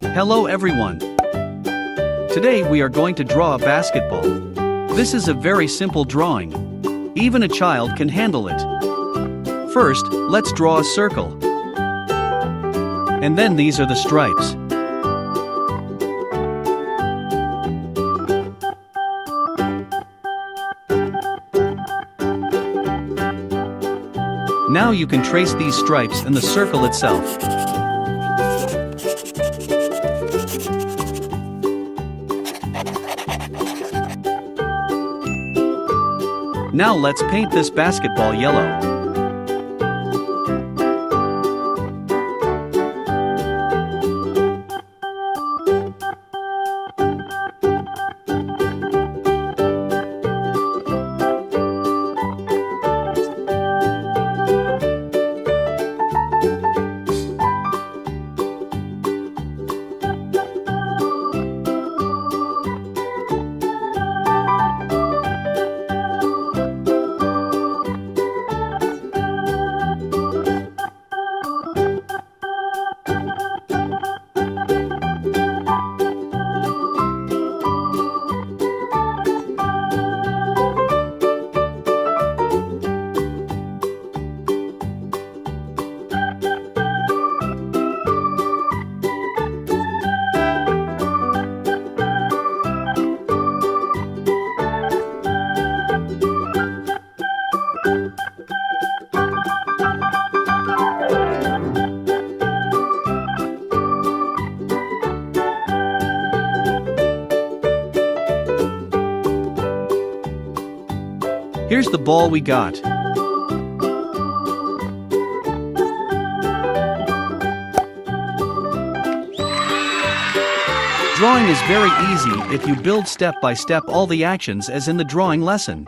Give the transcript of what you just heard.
Hello everyone. Today we are going to draw a basketball. This is a very simple drawing. Even a child can handle it. First, let's draw a circle. And then these are the stripes. Now you can trace these stripes and the circle itself. Now let's paint this basketball yellow. Here's the ball we got. Drawing is very easy if you build step by step all the actions as in the drawing lesson.